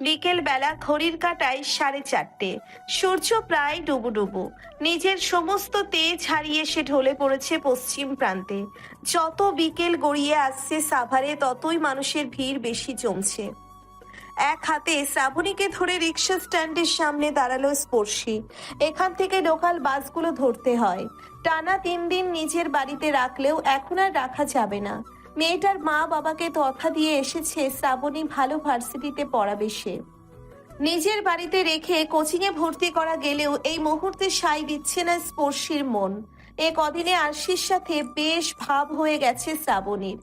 বিকেল বেলা ঘড়ির কাঁটায় 4:30। সূর্য প্রায় ডুবুডুবু। নিজের সমস্ত তেজ হারিয়ে সে ঢলে পড়েছে পশ্চিম প্রান্তে। যত বিকেল গড়িয়ে আসছে সাভারে ততই মানুষের ভিড় বেশি জমছে। এক হাতে শ্রাবণীকে ধরে রিক্সা স্ট্যান্ডের সামনে দাঁড়ালো স্পর্শী। এখান থেকে লোকাল বাসগুলো ধরতে হয়। টানা 3 দিন নিজের বাড়িতে রাখলেও এখন আর রাখা যাবে না। মেয়েটার মা বাবাকে কথা দিয়ে এসেছে শ্রাবণী ভালো ভার্সিটিতে পড়াবে সে। নিজের বাড়িতে রেখে কোচিংয়ে ভর্তি করা গেলেও এই মুহূর্তে সায় দিচ্ছে না স্পর্শীর মন। এ কদিনে আরশির সাথে বেশ ভাব হয়ে গেছে শ্রাবণীর।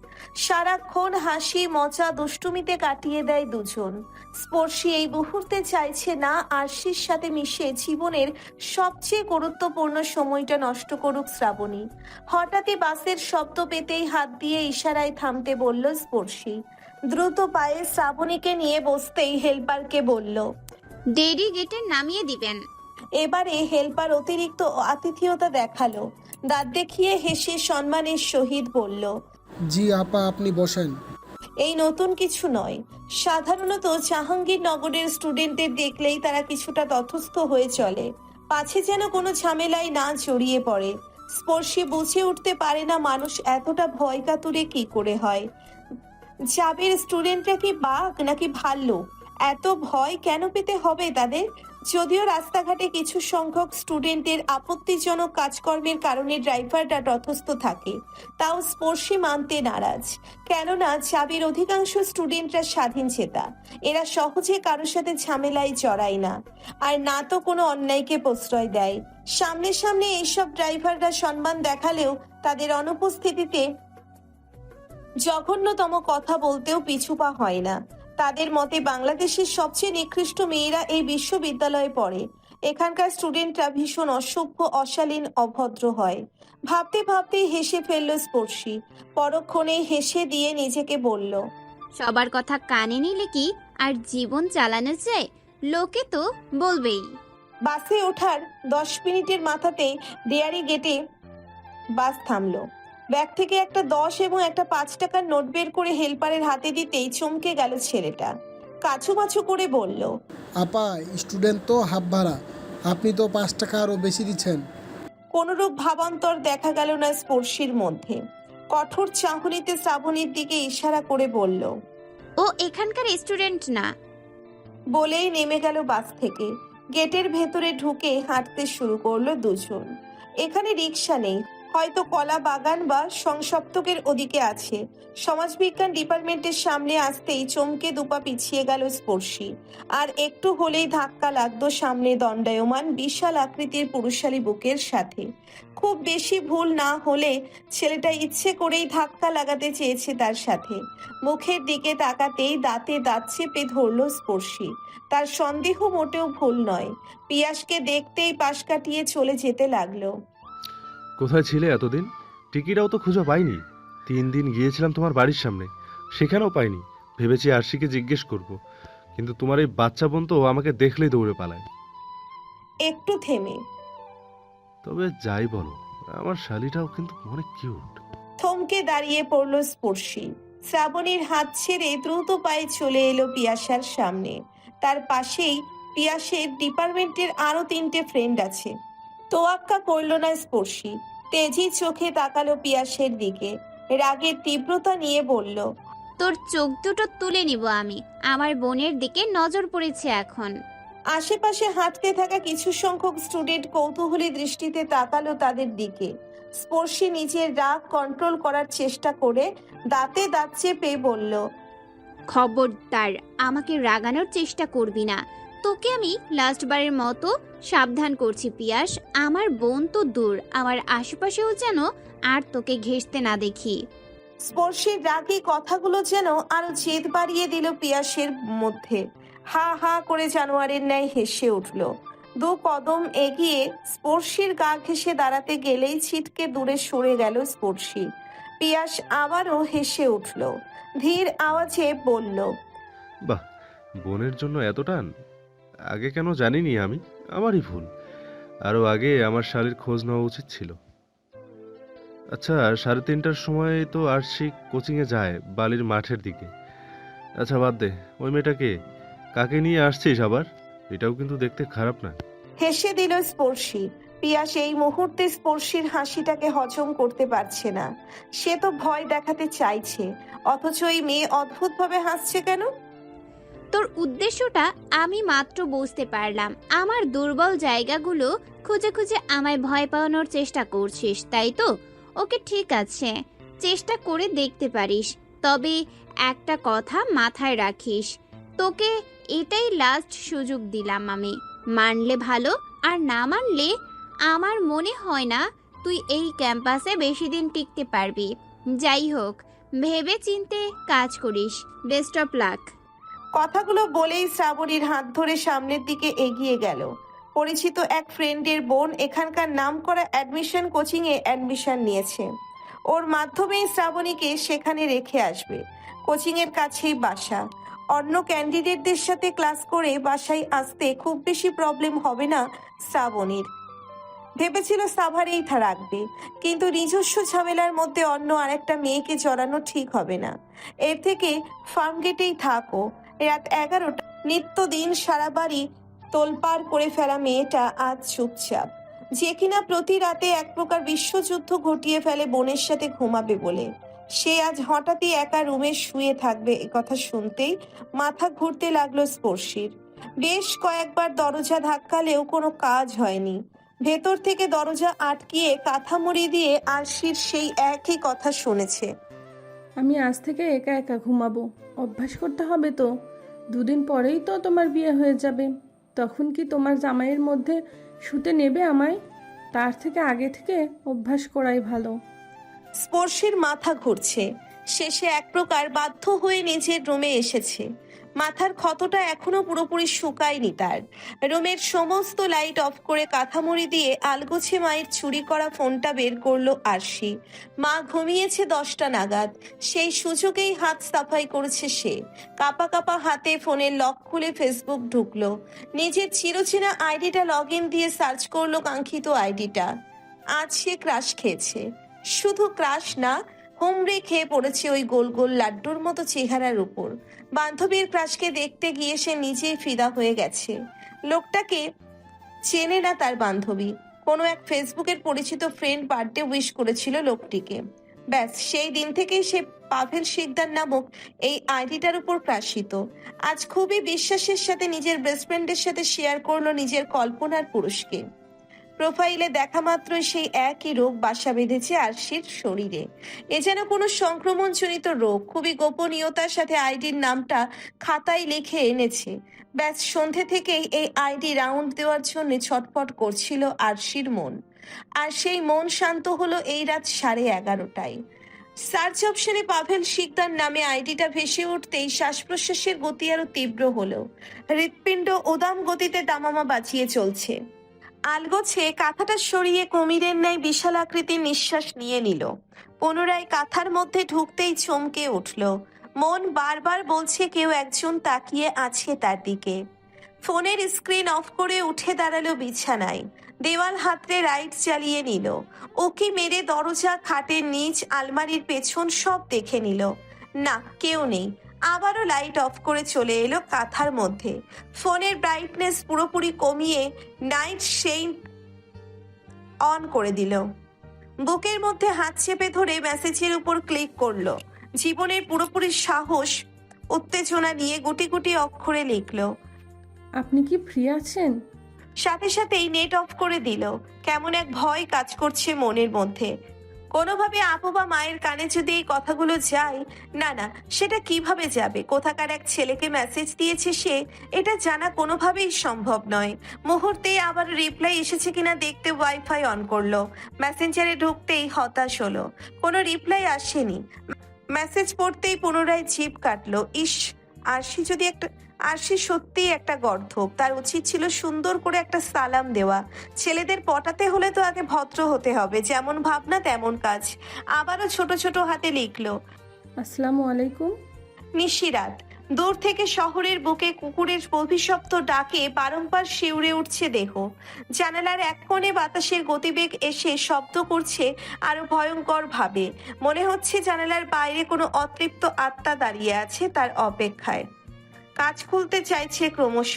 সারাক্ষণ হাসি মজা দুষ্টুমিতে কাটিয়ে দেয় দুজন। স্পর্শী এই মুহূর্তে চাইছে না আরশির সাথে মিশে জীবনের সবচেয়ে গুরুত্বপূর্ণ সময়টা নষ্ট করুক শ্রাবণী। হঠাৎই বাসের শব্দ পেতেই হাত দিয়ে ইশারায় থামতে বলল স্পর্শী। দ্রুত পায়ে শ্রাবণীকে নিয়ে বসতেই হেল্পারকে বলল। ডেডি গেটে নামিয়ে দিবেন। এবারে হেল্পার অতিরিক্ত আতিথেয়তা দেখালো। দাঁত দেখিয়ে হেসে সম্মানের সহিত বলল, জি আপা, আপনি বসেন। এই নতুন কিছু নয়। সাধারণত জাহাঙ্গীরনগরের স্টুডেন্টদের দেখলেই তারা কিছুটা তটস্থ হয়ে চলে, পাছে যেন কোনো ঝামেলায় না জড়িয়ে পড়ে। স্পর্শী বুঝে উঠতে পারে না মানুষ এতটা ভয় কাতুরে কি করে হয়। জাবের স্টুডেন্টরা কি বাঘ নাকি ভাল্লুক? এত ভয় কেন পেতে হবে তাদের? যদিও রাস্তাঘাটে কিছু সংখ্যক স্টুডেন্টের আপত্তিজনক কাজকর্মের কারণে ড্রাইভাররা তটস্থ থাকে, তাও স্পর্শী মানতে নারাজ। কেননা জাবির অধিকাংশ স্টুডেন্টরা স্বাধীন চেতা। এরা সহজে কারোর সাথে ঝামেলায় জড়ায় না, আর না তো কোনো অন্যায়কে প্রশ্রয় দেয়। সামনে সামনে এইসব ড্রাইভাররা সম্মান দেখালেও তাদের অনুপস্থিতিতে জঘন্যতম কথা বলতেও পিছুপা হয় না। তাদের মতে বাংলাদেশের সবচেয়ে নিকৃষ্ট মেয়েরা এই বিশ্ববিদ্যালয়ে পড়ে। এখানকার স্টুডেন্টরা ভীষণ অসভ্য, অশালীন, অভদ্র হয়। ভাবতে ভাবতেই হেসে ফেলল স্পর্শী। পরক্ষণে হেসে দিয়ে নিজেকে বলল, সবার কথা কানে নিলে কি আর জীবন চালানো যায়? লোকে তো বলবেই। বাসে ওঠার 10 মিনিটের মাথাতেই ডেয়ারি গেটে বাস থামলো। ব্যাগ থেকে একটা 10 এবং একটা 5 টাকার নোট বের করে হেল্পারের হাতে দিতেই চমকে গেল ছেলেটা। কাছুমাছু করে বলল, আপা, স্টুডেন্ট তো হাফ ভাড়া, আপনি তো 5 টাকা আরও বেশি দিচ্ছেন। কোনরূপ ভাবান্তর দেখা গেল না স্পর্শীর মধ্যে। কঠোর চাহনিতে শ্রাবণীর দিকে ইশারা করে বলল, ও এখানকার স্টুডেন্ট না। বলেই নেমে গেল বাস থেকে। গেটের ভেতরে ঢুকে হাঁটতে শুরু করলো দুজন। এখানে রিক্সা নেই, হয়তো কলা বাগান বা সংসপ্তকের ওদিকে আছে। সমাজবিজ্ঞান ডিপার্টমেন্টের সামনে আসতেই চমকে দুপা পিছিয়ে গেল স্পর্শী। আর একটু হলেই ধাক্কা লাগতো সামনে দণ্ডায়মান বিশাল আকৃতির পুরুষালী বুকের সাথে। খুব বেশি ভুল না হলে ছেলেটা ইচ্ছে করেই ধাক্কা লাগাতে চেয়েছে তার সাথে। মুখের দিকে তাকাতেই দাঁতে দাঁত চেপে ধরল স্পর্শী। তার সন্দেহ মোটেও ভুল নয়। পিয়াসকে দেখতেই পাশ কাটিয়ে চলে যেতে লাগলো। কোথায় ছিলে এতদিন? টিকিটাও তো খুঁজে পাইনি। 3 দিন গিয়েছিলাম তোমার বাড়ির সামনে, সেখানেও পাইনি। ভেবেছি আরশিকে জিজ্ঞেস করব, কিন্তু তোমার এই বাচ্চা বোন তো আমাকে দেখলেই দৌড়ে পালায়। একটু থেমে তবে যাই বলো, আমার শালিটাও কিন্তু অনেক কিউট। থমকে দাঁড়িয়ে পড়ল স্পর্শী। শ্রাবণীর হাত ছেড়ে দ্রুত পায়ে চলে এলো পিয়াসার সামনে। তার পাশেই পিয়াসের ডিপার্টমেন্টের আরো 3টে ফ্রেন্ড আছে। তোয়াক্কা করল না স্পর্শী। তেজি চোখে তাকালো পিয়াসের দিকে। রাগের তীব্রতা নিয়ে বলল, তোর চোখ দুটো তুলে নিব আমি। আমার বোনের দিকে নজর পড়েছে এখন। আশেপাশে হাঁটতে থাকা কিছু সংখ্যক স্টুডেন্ট কৌতূহলী দৃষ্টিতে তাকালো তাদের দিকে। স্পর্শী নিজের রাগ কন্ট্রোল করার চেষ্টা করে দাঁতে দাঁত চেপে বলল, খবরদার আমাকে রাগানোর চেষ্টা করবি না। তোকে আমি লাস্টবারের মতো সাবধান করছি পিয়াস। আমার বোন তো দূর, আমার আশেপাশেও যেন আর তোকে ঘেঁষতে না দেখি। স্পর্শীর রাগী কথাগুলো যেন আরো জেদ বাড়িয়ে দিল পিয়াসের মধ্যে। হা হা করে জানোয়ারের ন্যায় হেসে উঠল। 2 কদম এগিয়ে স্পর্শীর গা ঘেঁষে দাঁড়াতে গেলেই ছিটকে দূরে সরে গেল স্পর্শী। পিয়াস আবারও হেসে উঠল। ধীর আওয়াজে বলল, বাহ, বোনের জন্য এত টান! আগে কেন জানিনি আমি? আমারই ভুল। আরও আগে আমার শালির খোঁজ নেওয়া উচিত ছিল। আচ্ছা, 3:30টার সময় তো আরশি কোচিংয়ে যায় বালির মাঠের দিকে। আচ্ছা বাদ দে, ওই মেয়েটাকে কাকে নিয়ে আসছিস আবার? এটাও কিন্তু দেখতে খারাপ না। হেসে দিল স্পর্শী। পিয়াস এই মুহূর্তে স্পর্শীর হাসিটাকে হজম করতে পারছে না। সে তো ভয় দেখাতে চাইছে, অথচ এই মেয়ে অদ্ভুতভাবে হাসছে কেন? তোর উদ্দেশ্যটা আমি মাত্র বুঝতে পারলাম। আমার দুর্বল জায়গাগুলো খুঁজে খুঁজে আমায় ভয় পাওয়ানোর চেষ্টা করছিস, তাই তো? ওকে, ঠিক আছে, চেষ্টা করে দেখতে পারিস। তবে একটা কথা মাথায় রাখিস, তোকে এটাই লাস্ট সুযোগ দিলাম আমি। মানলে ভালো, আর না মানলে আমার মনে হয় না তুই এই ক্যাম্পাসে বেশি দিন টিকতে পারবি। যাই হোক, ভেবে চিন্তে কাজ করিস। Best of luck. কথাগুলো বলেই শ্রাবণীর হাত ধরে সামনের দিকে এগিয়ে গেল। পরিচিত এক ফ্রেন্ডের বোন এখানকার নামকরা অ্যাডমিশন কোচিংয়ে অ্যাডমিশন নিয়েছে। ওর মাধ্যমেই শ্রাবণীকে সেখানে রেখে আসবে। কোচিংয়ের কাছেই বাসা। অন্য ক্যান্ডিডেটদের সাথে ক্লাস করে বাসায় আসতে খুব বেশি প্রবলেম হবে না শ্রাবণীর। ভেবেছিল সাভারেই রাখবে, কিন্তু নিজস্ব ঝামেলার মধ্যে অন্য আরেকটা মেয়েকে জড়ানো ঠিক হবে না। এর থেকে ফার্ম গেটেই থাকো। রাত 11টা। নিত্যদিন সারা বাড়ি তোলপাড় করে ফেলা মেয়েটা আজ চুপচাপ, যে কিনা প্রতি রাতে এক প্রকার বিশ্বযুদ্ধ ঘটিয়ে ফেলে বোনের সাথে ঘুমাবে বলে। সে আজ হঠাৎই একা রুমে শুয়ে থাকবে কথা শুনতেই মাথা ঘুরতে লাগলো স্পর্শীর। বেশ কয়েকবার দরজা ধাক্কালেও কোনো কাজ হয়নি। ভেতর থেকে দরজা আটকিয়ে কাঁথা মুড়ি দিয়ে আরশির সেই একই কথা শুনেছে। আমি আজ থেকে একা একা ঘুমাবো, অভ্যাস করতে হবে তো। 2 দিন পরেই তো তোমার বিয়ে হয়ে যাবে, তখন কি তোমার জামাইয়ের মধ্যে শুতে নেবে আমায়? তার থেকে আগে থেকে অভ্যাস করাই ভালো। স্পর্শীর মাথা ঘুরছে। শেষে এক প্রকার বাধ্য হয়ে নিজের রুমে এসেছে। মাথার ক্ষতটা এখনো পুরোপুরি শুকায়নি তার। রুমের সমস্ত লাইট অফ করে কাঁথামুড়ি দিয়ে আলগোছে মায়ের চুরি করা ফোনটা বের করলো আরশি। মা ঘুমিয়েছে 10টা নাগাদ। সেই সুযোগেই হাত সাফাই করেছে সে। কাপা কাপা হাতে ফোনের লক খুলে ফেসবুক ঢুকলো। নিজের চিরচেনা আইডিটা লগ ইন দিয়ে সার্চ করলো কাঙ্ক্ষিত আইডিটা। আজ সে ক্রাশ খেয়েছে। শুধু ক্রাশ না, হুমড়ে খেয়ে পড়েছে ওই গোল গোল লাড্ডুর মতো চেহারার উপর। বান্ধবীর ক্রাশকে দেখতে গিয়ে সে নিজেই ফিদা হয়ে গেছে। লোকটাকে চেনে না তার বান্ধবী। কোনো এক ফেসবুকের পরিচিত ফ্রেন্ড বার্থডে উইশ করেছিল লোকটিকে। ব্যাস, সেই দিন থেকেই সে পাভেল শিকদার নামক এই আইডিটার উপর ক্রাশিত। আজ খুবই বিশ্বাসের সাথে নিজের বেস্ট ফ্রেন্ডের সাথে শেয়ার করলো নিজের কল্পনার পুরুষকে। প্রোফাইলে দেখা মাত্রই সেই একই রোগ বাসা বেঁধেছে আরশির শরীরে। এ যেন কোনো সংক্রমণজনিত রোগ। খুবই গোপনীয়তার সাথে আইডির নামটা খাতায় লিখে এনেছে। ব্যাস, সন্ধে থেকেই এই আইডি রাউন্ড দেওয়ার জন্য ছটফট করছিল আরশির মন। আর সেই মন শান্ত হলো এই রাত 11:30টায়। সার্চ অপশনে পাভেল শিকদার নামে আইডিটা ভেসে উঠতেই শ্বাস প্রশ্বাসের গতি আরো তীব্র হলো। হৃৎপিণ্ড উদাম গতিতে দামামা বাজিয়ে চলছে। আলগোছে কাঁথাটা সরিয়ে কুমিরের ন্যায় বিশাল আকৃতির নিঃশ্বাস নিয়ে নিল। পুনরায় কাঁথার মধ্যে ঢুকতেই চমকে উঠল। মন বারবার বলছে কেউ একজন তাকিয়ে আছে তার দিকে। ফোনের স্ক্রিন অফ করে উঠে দাঁড়ালো বিছানায়। দেওয়াল হাতড়ে লাইট জ্বালিয়ে নিল। উকি মেরে দরজা, খাটের নিচ, আলমারির পেছন সব দেখে নিল। না, কেউ নেই। আবারও লাইট অফ করে চলে এলো কাঁথার মধ্যে। ফোনের ব্রাইটনেস পুরোপুরি কমিয়ে নাইট সেইন্ট অন করে দিল। বুকের মধ্যে হাত চেপে ধরে মেসেজের উপর ক্লিক করলো। জীবনের পুরোপুরি সাহস উত্তেজনা নিয়ে গুটি গুটি অক্ষরে লিখলো। আপনি কি ফ্রি আছেন? সাথে সাথেই নেট অফ করে দিল। কেমন এক ভয় কাজ করছে মনের মধ্যে। কোনোভাবে আপু বা মায়ের কানে যদি এই কথাগুলো যায়, না না, সেটা কিভাবে যাবে? কোথাকার এক ছেলেকে মেসেজ দিয়েছে সে, এটা জানা কোনোভাবেই সম্ভব নয়। মুহূর্তেই আবার রিপ্লাই এসেছে কিনা দেখতে ওয়াইফাই অন করলো। মেসেঞ্জারে ঢুকতেই হতাশ হলো, কোনো রিপ্লাই আসেনি। মেসেজ পড়তেই পুনরায় জিভ কাটলো। ইস, আরশি সত্যিই একটা গর্ধব। তার উচিত ছিল সুন্দর করে একটা সালাম দেওয়া। ছেলেদের পটাতে হলে তো আগে ভদ্র হতে হবে। যেমন ভাবনা তেমন কাজ। আবারও ছোট ছোট হাতে লিখলো, আসসালামু আলাইকুম। নিশিরাত। দূর থেকে শহরের বুকে কুকুরের অভিশপ্ত ডাকে বারংবার শিউরে উঠছে দেহ। জানালার এক কোণে বাতাসের গতিবেগ এসে শব্দ করছে আরো ভয়ঙ্কর ভাবে। মনে হচ্ছে জানালার বাইরে কোনো অতৃপ্ত আত্মা দাঁড়িয়ে আছে তার অপেক্ষায়। কাজ খুলতে চাইছে ক্রমশ।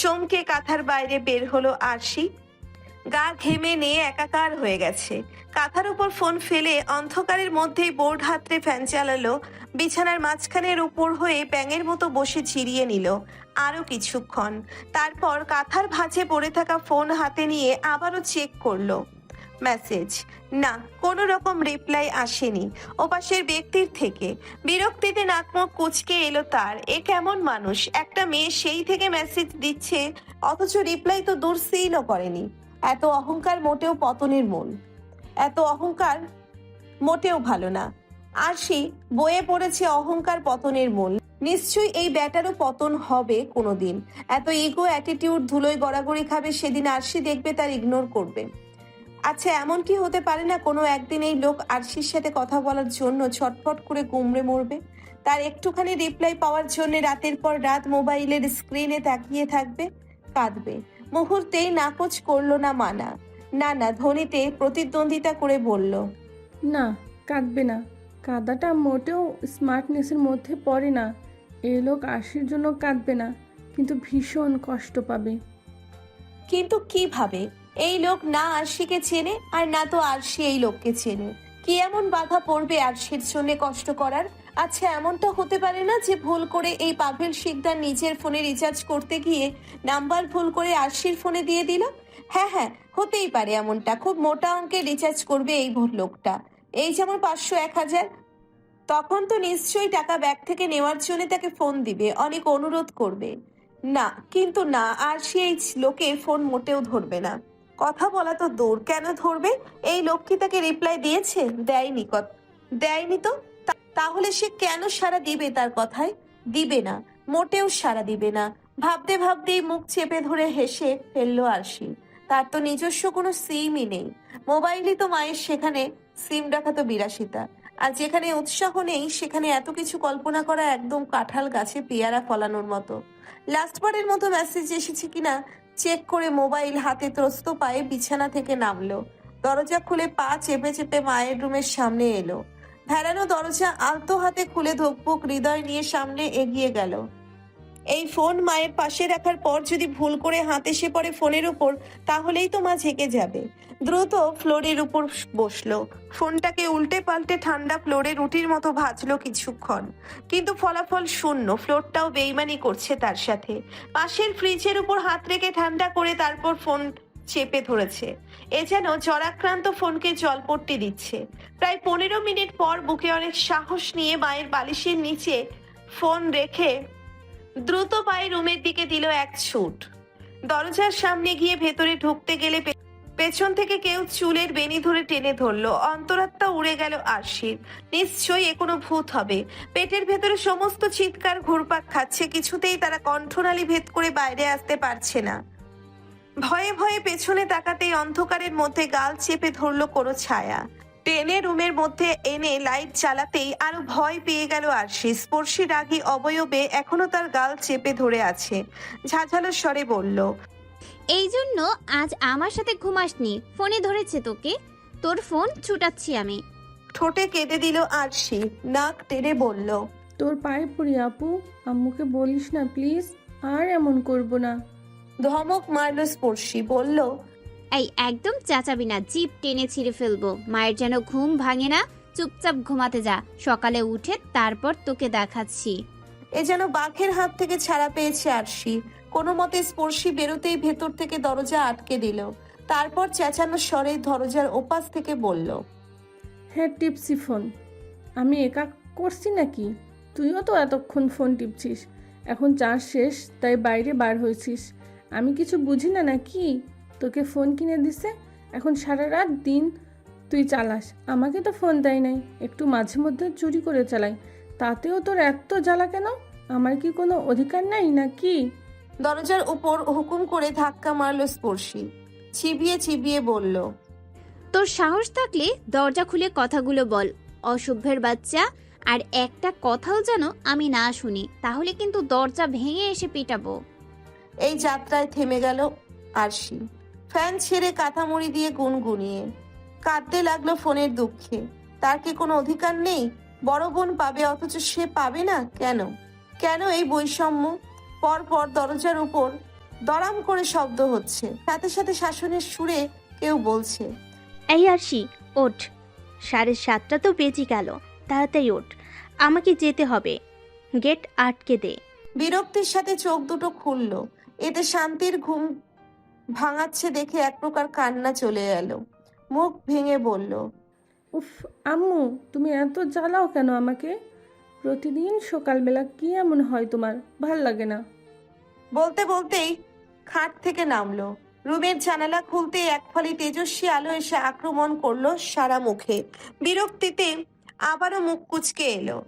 চমকে কাঁথার বাইরে বের হলো আরশি। গা ঘেমে নিয়ে একাকার হয়ে গেছে। কাঁথার উপর ফোন ফেলে অন্ধকারের মধ্যেই বোর্ড হাতড়ে ফ্যান চালালো। বিছানার মাঝখানের উপর হয়ে ব্যাঙের মতো বসে চিরিয়ে নিল আরো কিছুক্ষণ। তারপর কাঁথার ভাঁজে পড়ে থাকা ফোন হাতে নিয়ে আবারও চেক করলো মেসেজ। না, কোনো রকম রিপ্লাই আসেনি ওপাশের ব্যক্তির থেকে। বিরক্তিতে নাকমুখ কুঁচকে এলো তার। এ কেমন মানুষ? একটা মেয়ে সেই থেকে মেসেজ দিচ্ছে অথচ রিপ্লাই তো দূর সিলও করেনি। এত অহংকার মোটেও পতনের মূল। এত অহংকার মোটেও ভালো না। আরশি বয়ে পড়েছে অহংকার পতনের মূল। নিশ্চয়ই এই ব্যাটারও পতন হবে কোনোদিন। এত ইগো অ্যাটিটিউড ধুলোয় গড়াগড়ি খাবে সেদিন আরশি দেখবে তার ইগনোর করবে। আচ্ছা, এমন কি হতে পারে না কোনো একদিন এই লোক আরশির সাথে কথা বলার জন্য ছটফট করে কুমড়ে মরবে? তার একটুখানি রিপ্লাই পাওয়ার জন্য রাতের পর রাত মোবাইলের স্ক্রিনে তাকিয়ে থাকবে, কাঁদবে। মুহূর্তেই নাকচ করলো না মানা। না না ধ্বনিতে প্রতিদ্বন্দ্বিতা করে বলল, না, কাঁদবে না। কাঁদাটা মোটেও স্মার্টনেসের মধ্যে পড়ে না। এই লোক আশির জন্য কাঁদবে না, কিন্তু ভীষণ কষ্ট পাবে। কিন্তু কিভাবে? এই লোক না আরশিকে চেনে আর না তো আরশি এই লোককে চেনে। কি এমন বাধা পড়বে আরশির জন্য কষ্ট করার? আচ্ছা, এমনটা হতে পারে না যে ভুল করে এই পাভেল শিকদার নিজের ফোনে রিচার্জ করতে গিয়ে নাম্বার ভুল করে আরশির ফোনে দিয়ে দিল? হ্যাঁ হ্যাঁ, হতেই পারে এমনটা। খুব মোটা অঙ্কে রিচার্জ করবে এই লোকটা, এই যেমন 500-1000। তখন তো নিশ্চয়ই টাকা ব্যাগ থেকে নেওয়ার জন্য তাকে ফোন দিবে, অনেক অনুরোধ করবে। না, কিন্তু না, আরশি এই লোকের ফোন মোটেও ধরবে না। কথা বলা তো দূর, কেন ধরবে? এই লোক কি তাকে রিপ্লাই দিয়েছে? দেয়নি। দেয়নি তো তাহলে সে কেন সাড়া দিবে তার কথায়? দিবে না, মোটেও সাড়া দিবে না। ভাবতে ভাবতেই মুখ চেপে ধরে হেসে ফেললো আরশি। তার তো নিজস্ব কোনো সিমই নেই। মোবাইলই তো মায়ের, সেখানে সিম রাখা তো বিলাসিতা। আর যেখানে উৎসাহ নেই সেখানে এত কিছু কল্পনা করা একদম কাঁঠাল গাছে পেয়ারা ফলানোর মতো। লাস্টবারের মতো মেসেজ এসেছে কিনা চেক করে মোবাইল হাতে ত্রস্ত পায়ে বিছানা থেকে নামলো। দরজা খুলে পা চেপে চেপে মায়ের রুমের সামনে এলো। ভেড়ানো দরজা আলতো হাতে খুলে ধকপুক হৃদয় নিয়ে সামনে এগিয়ে গেল। এই ফোন মায়ের পাশে রাখার পর যদি ভুল করে হাত এসে পড়ে ফোনের উপর, তাহলেই তো মা ঝেঁকে যাবে। দ্রুত ফ্লোরের উপর বসলো। ফোনটাকে উল্টে পাল্টে ঠান্ডা ফ্লোরে রুটির মতো ভাজলো কিছুক্ষণ, কিন্তু ফলাফল শূন্য। ফ্লোরটাও বেইমানি করছে তার সাথে। পাশের ফ্রিজের উপর হাত রেখে ঠান্ডা করে তারপর ফোন চেপে ধরেছে। এ যেন জ্বরাক্রান্ত ফোনকে জলপট্টি দিচ্ছে। প্রায় 15 মিনিট পর বুকে অনেক সাহস নিয়ে মায়ের বালিশের নিচে ফোন রেখে দ্রুত পায়ে রুমের দিকে দিল এক ছুট। দরজার সামনে গিয়ে ভেতরে ঢুকতে গেলে পেছন থেকে কেউ চুলের বেনি ধরে টেনে ধরলো। অন্তরাত্মা উড়ে গেল আরশির। নিশ্চয়ই এ কোনো ভূত হবে। পেটের ভেতরে সমস্ত চিৎকার ঘুরপাক খাচ্ছে, কিছুতেই তারা কণ্ঠনালী ভেদ করে বাইরে আসতে পারছে না। ভয়ে ভয়ে পেছনে তাকাতেই অন্ধকারের মধ্যে গাল চেপে ধরলো কোনো ছায়া। টেনে রুমের মধ্যে এনে লাইট জ্বালাতেই আরো ভয় পেয়ে গেল আরশি। স্পর্শী রাগী অবয়বে এখনো তার গাল চেপে ধরে আছে। ঝাঁঝালো স্বরে বলল, এই জন্য আজ আমার সাথে ঘুমাসনি, ফোনে ধরেছে তোকে, তোর ফোন ছুটাচ্ছি আমি। ঠোঁটে কেঁদে দিল আরশি, নাক টেনে বলল, তোর পায়ে পড়ি আপু, আম্মুকে বলিস না প্লিজ, আর এমন করব না। ধমক মারল স্পর্শী, বলল, এই একদম চাচাবি না, জিপ টেনে ছিঁড়ে ফেলবো। মায়ের যেন ঘুম ভাঙে না, চুপচাপ ঘুমাতে যা, সকালে উঠে তারপর তোকে দেখাচ্ছি। এ যেন বাঘের হাত থেকে ছাড়া পেয়েছে আরশি। কোনো মতে স্পর্শী বেরোতেই ভেতর থেকে দরজা আটকে দিল। তারপর চেঁচানো স্বরে দরজার ওপাশ থেকে বলল, হ্যাঁ টিপসি ফোন। আমি একা করছি নাকি? তুইও তো এতক্ষণ ফোন টিপছিস। এখন চার্জ শেষ তাই বাইরে বার হয়েছিস। আমি কিছু বুঝি না নাকি? তোকে ফোন কিনে দিছে, এখন সারা রাত দিন তুই চালাস। আমাকে তো ফোন দেয় নাই, একটু মাঝে মধ্যে চুরি করে চালাই, তাতেও তোর এত জ্বালা কেন? আমার কি কোনো অধিকার নাই নাকি? দরজার উপর হুকুম করে ধাক্কা মারল স্পর্শী। চিবিয়ে চিবিয়ে বলল, তোর সাহস থাকলে দরজা খুলে কথাগুলো বল, অসভ্যের বাচ্চা। আর একটা কথাও যেন আমি না শুনি, তাহলে কিন্তু দরজা ভেঙে এসে পেটাবো। এই যাত্রায় থেমে গেল আরশি। ফ্যান ছেড়ে কাঁথামুড়ি দিয়ে গুনগুনিয়ে কাঁদতে লাগলো ফোনের দুঃখে। তার কি কোনো অধিকার নেই? বড় বোন পাবে অথচ সে পাবে না কেন? কেন এই বৈষম্য? পরপর দরজার উপর দড়াম করে শব্দ হচ্ছে, সাথে সাথে শাসনের সুরে কেউ বলছে, এই আরশি, ওঠ। 7:30 তো বেজে গেল, তাড়াতাড়ি ওঠ, আমাকে যেতে হবে। গেট আটকে দে। বিরক্তির সাথে চোখ দুটো খুলল। এতে শান্তির ঘুম ভাঙাচ্ছে দেখে এক প্রকার কান্না চলে এলো। মুখ ভেঙে বলল, উফ আম্মু, তুমি এত জ্বালাও কেন আমাকে? প্রতিদিন সকালবেলা কি এমন হয় তোমার? ভাল লাগে না। বলতে বলতেই খাট থেকে নামলো। রুমের জানালা খুলতে এক ফালি তেজস্বী আলো এসে আক্রমণ করলো সারা মুখে। বিরক্তিতে আবারও মুখ কুঁচকে এলো।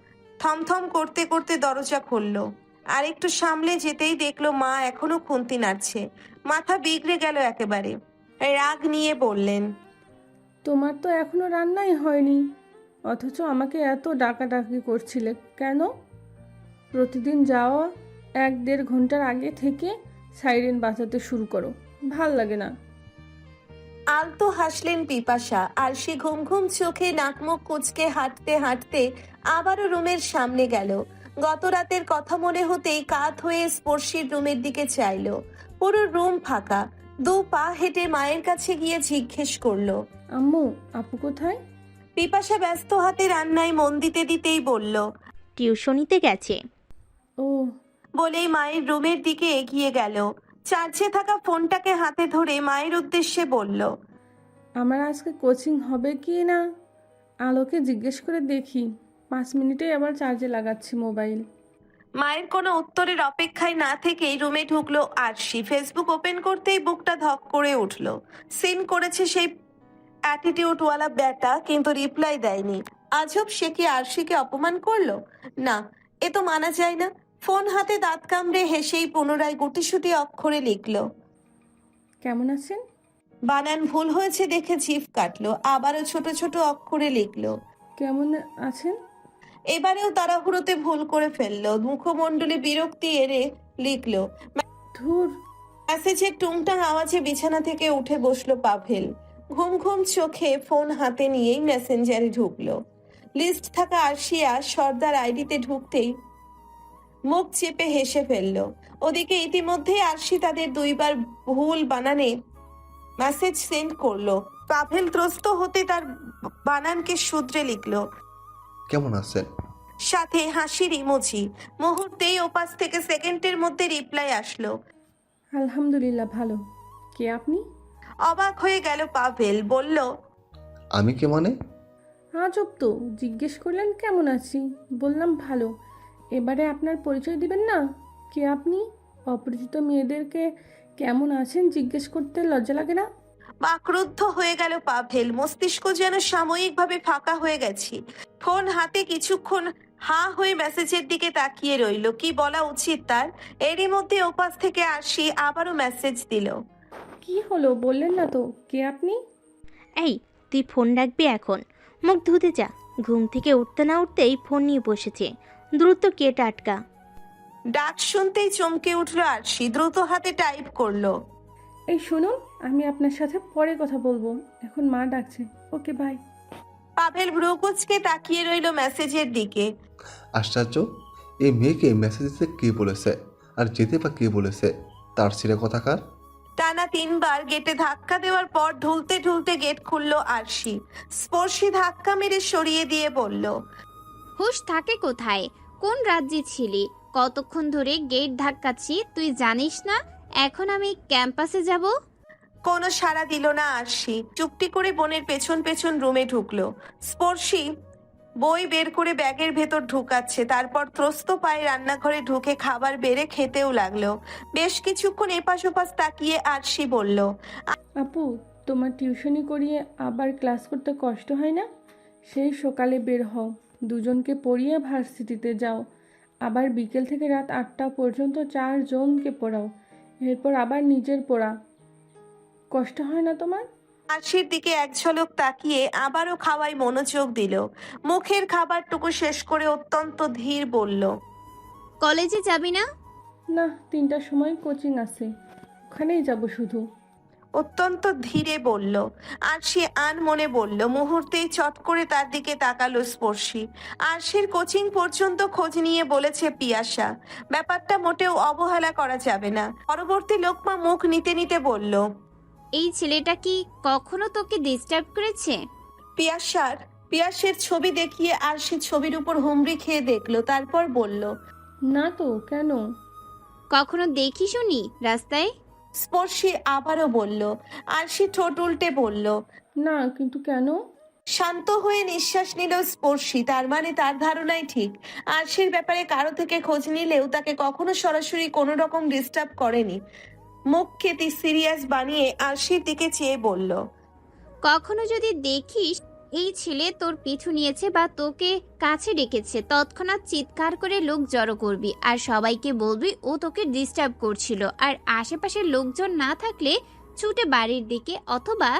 থমথম করতে করতে দরজা খুললো। আর একটু সামলে যেতেই দেখলো মা এখনো খুন্তি নাড়ছে। মাথা বিগড়ে গেল একেবারে। রাগ নিয়ে বললেন, তোমার তো এখনো রান্নাই হয়নি, অথচ আমাকে এত ডাকাডাকি করছিলে কেন? প্রতিদিন যাওয়া 1-1.5 ঘন্টার আগে থেকে সাইরেন বাজাতে শুরু করো, ভাল লাগে না। আলতো হাসলেন পিপাসা। আর সে ঘুম ঘুম চোখে নাকমুখ কুঁচকে হাঁটতে হাঁটতে আবারও রুমের সামনে গেল। গত রাতের কথা মনে হতেই কাত হয়ে স্পর্শীর রুমের দিকে চাইলো। পুরো রুম ফাঁকা। 2 পা হেঁটে মায়ের কাছে গিয়ে জিজ্ঞেস করলো, আম্মু, আপু কোথায়? পিপাসা ব্যস্ত হাতে রান্নায় মন দিতে দিতেই বলল, টিউশনিতে গেছে। ও, বলেই মায়ের রুমের দিকে এগিয়ে গেল। চার্জে থাকা ফোনটাকে হাতে ধরে মায়ের উদ্দেশ্যে বলল, আমার আজকে কোচিং হবে কি না আলোকে জিজ্ঞেস করে দেখি। 5 মিনিটেই আবার চার্জে লাগাচ্ছি মোবাইল। মায়ের কোনো উত্তরের অপেক্ষায় না থেকেই রুমে ঢুকলো আরশি। ফেসবুক ওপেন করতেই বুকটা ধক করে উঠল। সিন করেছে সেই অ্যাটিটিউডওয়ালা ব্যাটা, কিন্তু রিপ্লাই দেয়নি। আজব, সে কি আরশিকে অপমান করলো? না, এ তো মানা যায় না। ফোন হাতে দাঁত কামড়ে হেসেই পুনরায় গুটিসুটি অক্ষরে লিখলো। কেমন আছেন? বানান ভুল হয়েছে দেখে জিভ কাটলো। আবারও ছোট ছোট অক্ষরে লিখলো। কেমন আছেন? এবারেও তাড়াহুড়োতে ভুল করে ফেললো। মুখমণ্ডলে বিরক্তি এড়ে লিখলো। ধুর, মেসেজের টুংটাং আওয়াজে বিছানা থেকে উঠে বসলো পাভেল। ঘুম ঘুম চোখে ফোন হাতে নিয়েই মেসেঞ্জারে ঢুকলো। লিস্ট থাকা আরশিয়া সর্দার আইডিতে ঢুকতেই মুখ চেপে হেসে ফেললো। ওদিকে ইতিমধ্যে আরশি তাদের 2 বার ভুল বানানে মেসেজ সেন্ড করলো। পাভেল ত্রস্ত হতে তার বানানকে শুধরে লিখলো, কেমন আছেন? সাথে হাসির ইমোজি। মুহূর্তেই ওপাশ থেকে সেকেন্ডের মধ্যে রিপ্লাই আসলো। আলহামদুলিল্লাহ ভালো। কে আপনি? অবাক হয়ে গেল পাভেল। বলল, আমি কে মানে? আজব তো, জিজ্ঞেস করলেন কেমন আছি, বললাম ভালো। এবারে আপনার পরিচয় দিবেন না? কে আপনি? অপরিচিত মেয়েদেরকে কেমন আছেন জিজ্ঞেস করতে লজ্জা লাগে না? বাকরুদ্ধ হয়ে গেল পাভেল। মস্তিষ্ক যেন সাময়িকভাবে ফাঁকা হয়ে গেছে। ফোন হাতে কিছুক্ষণ হা হয়ে মেসেজের দিকে তাকিয়ে রইল। কি বলা উচিত তার? এরই মধ্যে ওপাশ থেকে আসি আবারও মেসেজ দিল। কি হলো বললেন না তো, কে আপনি? এই, তুই ফোন রাখবি এখন? মুখ ধুতে যা। ঘুম থেকে উঠতে না উঠতেই ফোন নিয়ে বসেছে। দ্রুত গেট আটকা। ডাক শুনতেই চমকে উঠল আরশি। দ্রুত হাতে টাইপ করলো। এই শুনুন, আমি আপনার সাথে পরে কথা বলবো, এখন মা ডাকছে। Okay bye. পাভেল ভ্রুকুচকে তাকিয়ে রইল মেসেজের দিকে। আশ্চর্য, এই মেয়েকে মেসেজ দিতে কে বলেছে আর যেতে বা কে বলেছে? তার ছেলে কথাকার। টানা 3 বার গেটে ধাক্কা দেওয়ার পর ঢুলতে ঢুলতে গেট খুললো আরশি। স্পর্শী ধাক্কা মেরে সরিয়ে দিয়ে বলল, হুশ থাকে কোথায়? কোন রাজ্যে ছিলি? কতক্ষণ ধরে গেট ধাক্কাচ্ছি, তুই জানিস না এখন আমি ক্যাম্পাসে যাব? কোনো সাড়া দিল না আরশি। চুপটি করে বোনের পেছন পেছন রুমে ঢুকলো। স্পর্শী বই বের করে ব্যাগের ভেতর ঢুকাচ্ছে। তারপর ত্রস্ত পায়ে রান্নাঘরে ঢুকে খাবার বেড়ে খেতেও লাগলো। বেশ কিছুক্ষণ এপাশ ওপাশ তাকিয়ে আরশি বলল, আপু, তোমার টিউশনি করিয়ে আবার ক্লাস করতে কষ্ট হয় না? সেই সকালে বের হও, দুজনকে পড়িয়ে ভার্সিটিতে যাও, আবার বিকেল থেকে রাত 8টা পর্যন্ত 4 জনকে পড়াও, এরপর আবার নিজের পড়া। কষ্ট হয় না তোমার? আরশির দিকে এক ঝলক তাকিয়ে আবারও খাওয়ায় মনোযোগ দিল। মুখের খাবারটুকু শেষ করে অত্যন্ত ধীর বলল, কলেজে যাবি না? না, 3টার সময় কোচিং আছে, ওখানেই যাব শুধু। অত্যন্ত ধীরে বলল। আরশি আনমনে বলল। মুহূর্তেই চট করে তার দিকে তাকালো স্পর্শী। আরশির কোচিং পর্যন্ত খোঁজ নিয়ে বলেছে পিয়াসা। ব্যাপারটা মোটেও অবহেলা করা যাবে না। পরবর্তী লোকমা মুখ নিতে নিতে বলল, এই ছেলেটা কি কখনো তোকে ডিস্টার্ব করেছে? পিয়াসের ছবি দেখিয়ে আরশি ছবির উপর হুমড়ি খেয়ে দেখলো, তারপর বলল। না তো, কেন? কখনো দেখি শুনি রাস্তায়? স্পর্শী আবারও বলল। আরশি ঠোঁট উল্টে বলল। না, কিন্তু কেন? শান্ত হয়ে নিঃশ্বাস নিল স্পর্শী। তার মানে তার ধারণাই ঠিক। আরশির ব্যাপারে কারো থেকে খোঁজ নিলেও তাকে কখনো সরাসরি কোনো রকম ডিস্টার্ব করেনি। মুখ কেতি সিরিয়াস বানিয়ে আরশির দিকে চেয়ে বলল। কখনো যদি দেখিস এই ছেলে তোর পিছু নিয়েছে বা তোকে কাছে ডেকেছে, তৎক্ষণাৎ চিৎকার করে লোক জড়ো করবি আর সবাইকে বলবি ও তোকে ডিস্টার্ব করছিল। আর আশেপাশের লোকজন না থাকলে ছুটে বাড়ির দিকে অথবা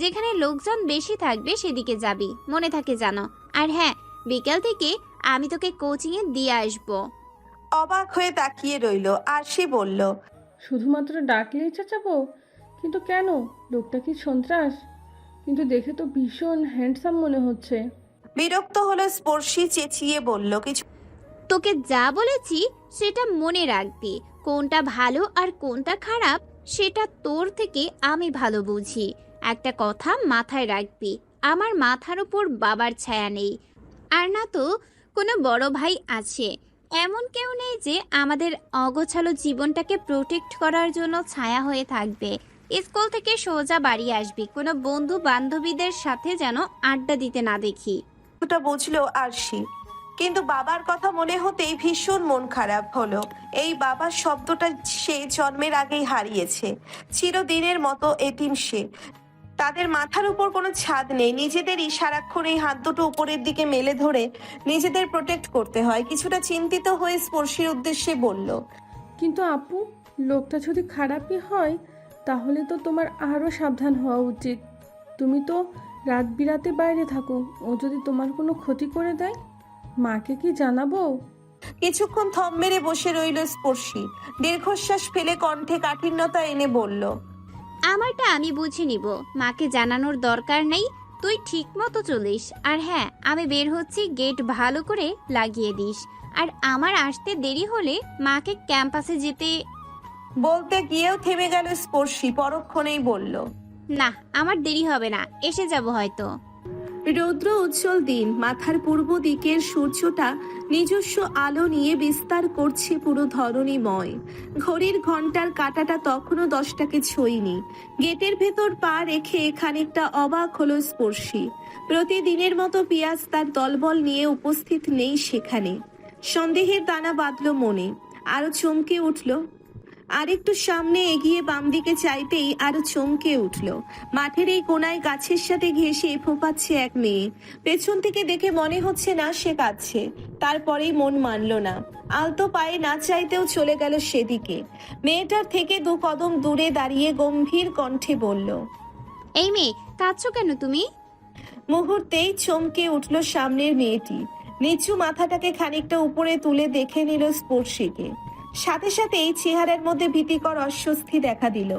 যেখানে লোকজন বেশি থাকবে সেদিকে যাবি, মনে থাকে জানো। আর হ্যাঁ, বিকাল থেকে আমি তোকে কোচিংয়ে দিয়ে আসবো। অবাক হয়ে তাকিয়ে রইল। আরশি বলল। শুধুমাত্র ডাকলেই চেঁচাবো? কিন্তু কেন? লোকটা কি সন্ত্রাস? কিন্তু দেখে তো ভীষণ হ্যান্ডসাম মনে হচ্ছে। বিরক্ত হলো স্পর্শী, চেঁচিয়ে বলল। কিছু তোকে যা বলেছি সেটা মনে রাখবি। কোনটা ভালো আর কোনটা খারাপ সেটা তোর থেকে আমি ভালো বুঝি। একটা কথা মাথায় রাখবি, আমার মাথার উপর বাবার ছায়া নেই, আর না তো কোনো বড় ভাই আছে। এমন কেউ নেই যে আমাদের অগোছালো জীবনটাকে প্রোটেক্ট করার জন্য ছায়া হয়ে থাকবে। স্কুল থেকে সোজা বাড়ি আসবি, কোনো বন্ধু বান্ধবীদের সাথে যেন আড্ডা দিতে না দেখি। কিছুটা বুঝলো আরশি, কিন্তু বাবার কথা মনে হতেই ভীষণ মন খারাপ হলো। এই বাবার শব্দটা সে জন্মের আগেই হারিয়েছে। চিরদিনের মতো এতিম সে। তাদের মাথার উপর কোনো ছাদ নেই। নিজেদেরই সারাক্ষণ এই হাত দুটো উপরের দিকে মেলে ধরে নিজেদের প্রোটেক্ট করতে হয়। কিছুটা চিন্তিত হয়ে স্পর্শীর উদ্দেশ্যে বলল। কিন্তু আপু, লোকটা যদি খারাপই হয় তাহলে তো তোমার আরও সাবধান হওয়া উচিত। তুমি তো রাত বিরাতে বাইরে থাকো, ও যদি তোমার কোনো ক্ষতি করে দেয়, মাকে কি জানাবো? কিছুক্ষণ থম মেরে বসে রইল স্পর্শী। দীর্ঘশ্বাস ফেলে কণ্ঠে কাঠিন্যতা এনে বলল। আমারটা আমি বুঝে নিব, মাকে জানানোর দরকার নেই। তুই ঠিক মতো চলিস। আর হ্যাঁ, আমি বের হচ্ছি, গেট ভালো করে লাগিয়ে দিস। আর আমার আসতে দেরি হলে মাকে ক্যাম্পাসে যেতে। বলতে গিয়েও থেমে গেল স্পর্শী। পরক্ষণেই বলল। না, আমার দেরি হবে না, এসে যাব হয়তো। রৌদ্র উজ্জ্বল দিন। মাথার পূর্ব দিকের সূর্যটা নিজস্ব আলো নিয়ে বিস্তার করছে পুরো ধরণীময়। ঘড়ির ঘন্টার কাঁটাটা তখনও 10টাকে ছোঁয়নি। গেটের ভেতর পা রেখে খানিকটা অবাক হলো স্পর্শী। প্রতিদিনের মতো পিয়াস তার দলবল নিয়ে উপস্থিত নেই সেখানে। সন্দেহের দানা বাঁধল মনে। আরো চমকে উঠল। আরেকটু সামনে এগিয়ে বাম দিকে চাইতেই আরো চমকে উঠল। মাঠের এই কোনায় গাছের সাথে ঘেঁষে ফোঁপাচ্ছে এক মেয়ে। পেছন থেকে দেখে মনে হচ্ছে না সে কাঁদছে। তারপরেই মন মানল না। আলতো পায়ে না চাইতেও চলে গেল সেদিকে। মেয়েটার থেকে 2 কদম দূরে দাঁড়িয়ে গম্ভীর কণ্ঠে বলল। এই মেয়ে, কাঁদছো কেন তুমি? মুহূর্তেই চমকে উঠল সামনের মেয়েটি। নিচু মাথাটাকে খানিকটা উপরে তুলে দেখে নিল স্পর্শীকে। সাথে সাথে এই চেহারার মধ্যে ভীতিকর অস্বস্তি দেখা দিল।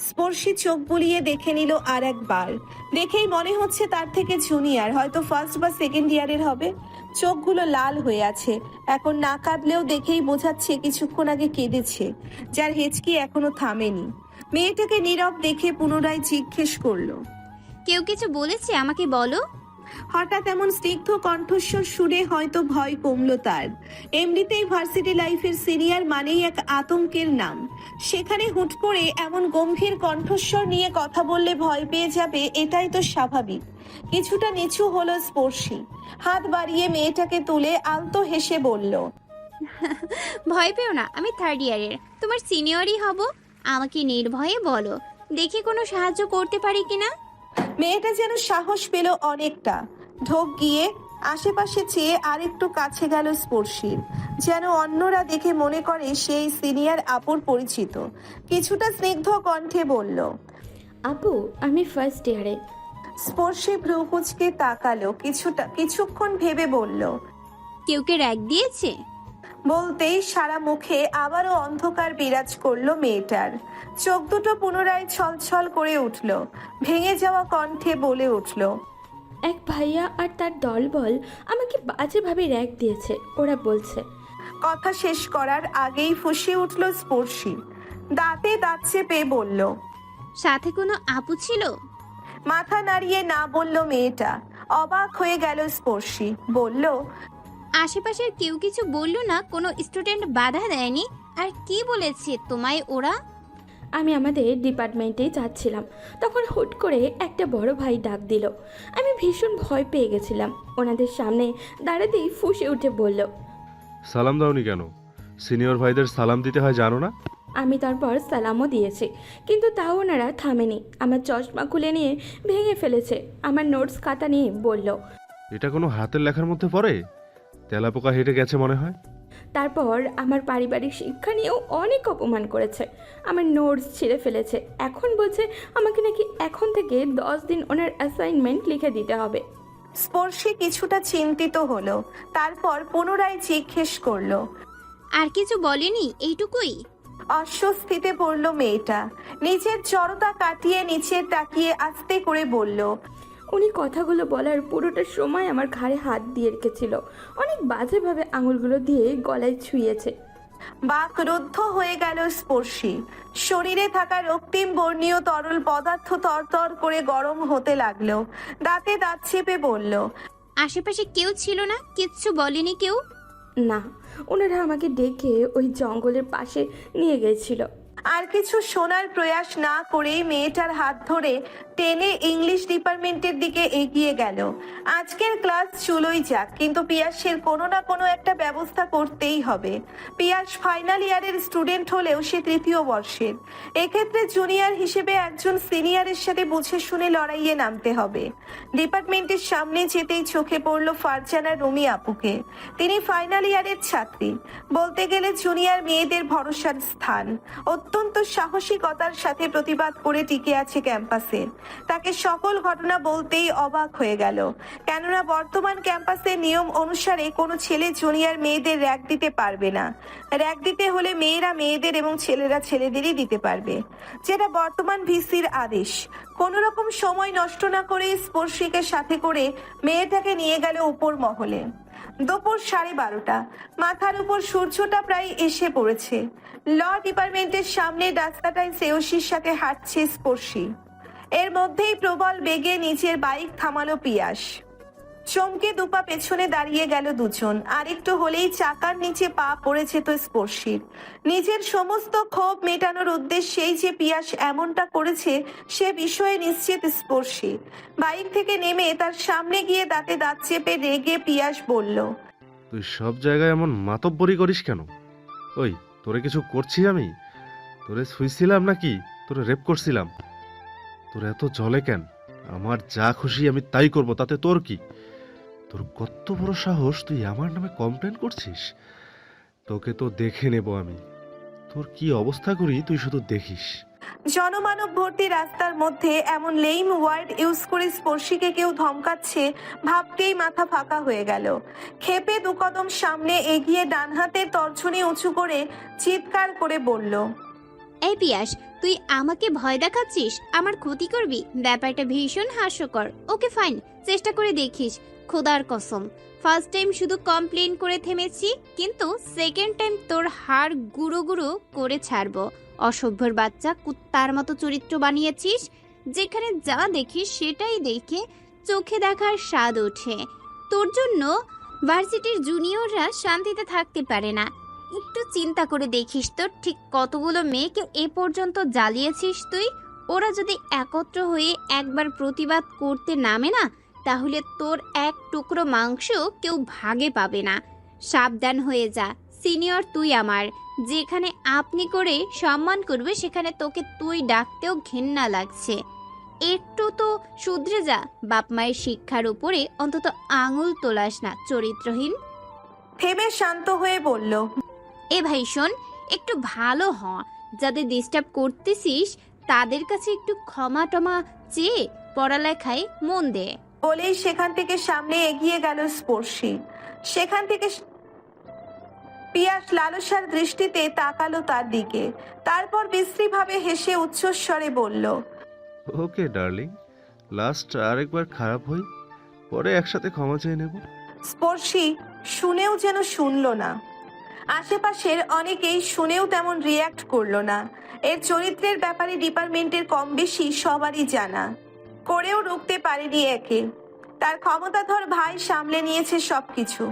স্পর্শী চোখ বুলিয়ে দেখে নিল আর একবার। দেখেই মনে হচ্ছে তার থেকে জুনিয়র, হয়তো ফার্স্ট বা সেকেন্ড ইয়ারের হবে। চোখগুলো লাল হয়ে আছে। এখন না কাঁদলেও দেখেই বোঝাচ্ছে কিছুক্ষণ আগে কেঁদেছে, যার হেঁচকি এখনো থামেনি। মেয়েটাকে নীরব দেখে পুনরায় জিজ্ঞেস করলো। কেউ কিছু বলেছে আমাকে বলো। হঠাৎ এমন স্নিগ্ধ কণ্ঠস্বর শুনে হয়তো ভয় কমল তার। এমনিতেই ভার্সিটি লাইফের সিনিয়র মানেই এক আতঙ্কের নাম। সেখানে হুট করে এমন গম্ভীর কণ্ঠস্বর নিয়ে কথা বললে ভয় পেয়ে যাবে, এটাই তো স্বাভাবিক। কিছুটা নিচু হলো স্পর্শী। হাত বাড়িয়ে মেয়েটাকে তুলে আলতো হেসে বলল। ভয় পেও না, আমি 3rd ইয়ারের, তোমার সিনিয়রই হব। আমাকে নির্ভয়ে বলো, দেখি কোনো সাহায্য করতে পারি কিনা। মেয়েটা যেন সাহস পেল অনেকটা। ঢোক গিয়ে আশেপাশে চেয়ে আরেকটু কাছে গেল স্পর্শীর, যেন অন্যরা দেখে মনে করে সেই সিনিয়র আপুর পরিচিত। কিছুটা স্নিগ্ধ কণ্ঠে বলল। আপু, আমি 1st ইয়ারে। স্পর্শী ভ্রু কুঁচকে তাকালো। কিছুক্ষণ ভেবে বলল। কেউকে র‍্যাগ দিয়েছে? বলতেই সারা মুখে আবারও অন্ধকার বিরাজ করলো মেয়েটার। চোখ দুটো পুনরায় ছলছল করে উঠল, ভেঙে যাওয়া কণ্ঠে বলে উঠল, এক ভাইয়া আর তার দলবল আমাকে বাজেভাবে র‍্যাগ দিয়েছে। ওরা বলছে। কথা শেষ করার আগেই ফুঁসে উঠল স্পর্শী। দাঁতে দাঁত চেপে বলল, সাথে কোনো আপু ছিল? মাথা নাড়িয়ে না বলল মেয়েটা। অবাক হয়ে গেল স্পর্শী। বলল, আশেপাশের কেউ কিছু বললো না? কোনো স্টুডেন্ট বাধা দেয়নি? আর কি বলেছে তোমায় ওরা? আমি আমাদের ডিপার্টমেন্টেই যাচ্ছিলাম, তখন হুট করে একটা বড় ভাই ডাক দিল। আমি ভীষণ ভয় পেয়ে গেছিলাম। ওনাদের সামনে দাঁড়াতেই ফুঁসে উঠে বলল, সালাম দাওনি কেন? সিনিয়র ভাইদের সালাম দিতে হয় জানো না? আমি তারপর সালামও দিয়েছি, কিন্তু তাও ওনারা থামেনি। আমার চশমা খুলে নিয়ে ভেঙে ফেলেছে। আমার নোটস খাতা নিয়ে বলল। এটা কোনো হাতের লেখার মধ্যে পড়ে? তেলাপোকা হেঁটে গেছে মনে হয়। তারপর আমার পারিবারিক শিক্ষা নিয়েও অনেক অপমান করেছে। আমার নোটস ছিঁড়ে ফেলেছে। এখন বলছে আমাকে নাকি এখন থেকে 10 দিন ওনার অ্যাসাইনমেন্ট লিখে দিতে হবে। স্পর্শী কিছুটা চিন্তিত হলো, তারপর পুনরায় জিজ্ঞেস করলো, আর কিছু বলেনি? এইটুকুই? অস্বস্তিতে পড়ল মেয়েটা। নিজের জড়তা কাটিয়ে নিচে তাকিয়ে আস্তে করে বলল, উনি কথাগুলো বলার পুরোটা সময় আমার ঘাড়ে হাত দিয়ে রেখেছিল। অনেক বাজেভাবে আঙুলগুলো দিয়ে গলায় ছুঁয়েছে। বাকরুদ্ধ হয়ে গেল স্পর্শী। শরীরে থাকা রক্তিম বর্ণীয় তরল পদার্থ তরতর করে গরম হতে লাগলো। দাঁতে দাঁত চেপে বলল, আশেপাশে কেউ ছিল না? কিচ্ছু বলেনি কেউ? না, ওনারা আমাকে ডেকে ওই জঙ্গলের পাশে নিয়ে গিয়েছিল। আর কিছু শোনার প্রয়াস না করেই মেয়েটার হাত ধরে টেনে ইংলিশ ডিপার্টমেন্টের দিকে এগিয়ে গেল। আজকের ক্লাস চুলোই যাক, কিন্তু পিয়াসের কোনো না কোনো একটা ব্যবস্থা করতেই হবে। পিয়াস ফাইনাল ইয়ারের স্টুডেন্ট হলেও সে তৃতীয় বর্ষের। এক্ষেত্রে জুনিয়র হিসেবে একজন সিনিয়রের সাথে বুঝে শুনে লড়াইয়ে নামতে হবে। ডিপার্টমেন্টের সামনে যেতেই চোখে পড়ল ফারজানা রুমি আপুকে। তিনি ফাইনাল ইয়ারের ছাত্রী, বলতে গেলে জুনিয়র মেয়েদের ভরসার স্থান। অত্যন্ত সাহসিকতার সাথে প্রতিবাদ করে টিকে আছে ক্যাম্পাসে। তাকে সকল ঘটনা বলতেই অবাক হয়ে গেল, কেননা বর্তমান ক্যাম্পাসের নিয়ম অনুসারে কোনো ছেলে জুনিয়র মেয়েদের র‍্যাগ দিতে পারবে না। র‍্যাগ দিতে হলে মেয়েরা মেয়েদের এবং ছেলেরা ছেলেদেরই দিতে পারবে, যেটা বর্তমান ভিসির আদেশ। কোনো রকম সময় নষ্ট না করে স্পর্শীকে সাথে করে মেয়েটাকে নিয়ে গেল উপর মহলে। দুপুর 12:30, মাথার উপর সূর্যটা প্রায় এসে পড়েছে। ল ডিপার্টমেন্টের সামনে রাস্তাটায় শ্রেয়সীর সাথে হাঁটছে স্পর্শী। এর মধ্যেই প্রবল বেগে নিজের বাইক থামালো পিয়াস। চমকে দুপা পেছনে দাঁড়িয়ে গেল দুজন। আর একটু হলেই চাকার নিচে পা পড়ে যেত স্পর্শীর। নিজের সমস্ত ক্ষোভ মেটানোর উদ্দেশ্যেই যে পিয়াস এমনটা করেছে সে বিষয়ে নিশ্চিত স্পর্শী। বাইক থেকে নেমে তার সামনে গিয়ে দাঁতে দাঁত চেপে রেগে পিয়াস বলল, তুই সব জায়গায় এমন মাতব্বরি করিস কেন? ওই, তোরে কিছু করছি আমি? তোরে ছুঁইছিলাম নাকি তোরে রেপ করছিলাম? তোর এত জলে কেন? আমার যা খুশি আমি তাই করব, তাতে তোর কি? তোর কত বড় সাহস, তুই আমার নামে কমপ্লেন করছিস? তোকে তো দেখে নেব আমি। তোর কি অবস্থা করি তুই শুধু দেখিস। জনমানব ভর্তি রাস্তার মধ্যে এমন লেইম ওয়ার্ড ইউজ করে স্পর্শীকে কেউ ধমকাচ্ছে ভাবতেই মাথা ফাঁকা হয়ে গেল। ক্ষেপে 2 কদম সামনে এগিয়ে ডান হাতের তর্জনী উঁচু করে চিৎকার করে বলল, এই পিয়াস, তুই আমাকে ভয় দেখাচ্ছিস? আমার ক্ষতি করবি? ব্যাপারটা ভীষণ হাস্যকর। ওকে ফাইন, চেষ্টা করে দেখিস। খোদার কসম, ফার্স্ট টাইম শুধু কমপ্লেন করে থেমেছি, কিন্তু সেকেন্ড টাইম তোর হাড় গুঁড়ো গুঁড়ো করে ছাড়বো। অসভ্যর বাচ্চা, কুত্তার মতো চরিত্র বানিয়েছিস। যেখানে যা দেখিস সেটাই দেখে চোখে দেখার স্বাদ ওঠে। তোর জন্য ভার্সিটির জুনিয়ররা শান্তিতে থাকতে পারে না। একটু চিন্তা করে দেখিস তো, ঠিক কতগুলো মেয়েকে এ পর্যন্ত জ্বালিয়েছিস তুই। ওরা যদি একত্র হয়ে একবার প্রতিবাদ করতে নামে না, তাহলে তোর এক টুকরো মাংস কেউ ভাগে পাবে না। সাবধান হয়ে যা। সিনিয়র তুই আমার। যেখানে আপনি করে সম্মান করবে সেখানে তোকে তুই ডাকতেও ঘেন্না লাগছে। একটু তো শুধরে যা। বাপ মায়ের শিক্ষার উপরে অন্তত আঙুল তোলাস না, চরিত্রহীন। থেমে শান্ত হয়ে বলল, এ ভাই শোন, একটু ভালো হ। যাদের ডিস্টার্ব করতেছিস তাদের কাছে একটু ক্ষমা টমা চেয়ে পড়ালেখায় মন দে। বলেই সেখান থেকে সামনে এগিয়ে গেল স্পর্শী। সেখান থেকে পিয়াস লালসার দৃষ্টিতে তাকালো তার দিকে, তারপর বিশ্রীভাবে হেসে উচ্চস্বরে বলল, ওকে ডার্লিং, লাস্ট আরেকবার খারাপ হই, পরে একসাথে ক্ষমা চেয়ে নেব। স্পর্শী শুনেও যেন শুনল না। আশেপাশের অনেকেই শুনেও তেমন রিয়্যাক্ট করলো না। এর চরিত্রের ব্যাপারে ডিপার্টমেন্টের কম বেশি সবারই জানা, করেও রুখতে পারেনি একে। তার ক্ষমতাধর ভাই সামলে নিয়েছে সবকিছু।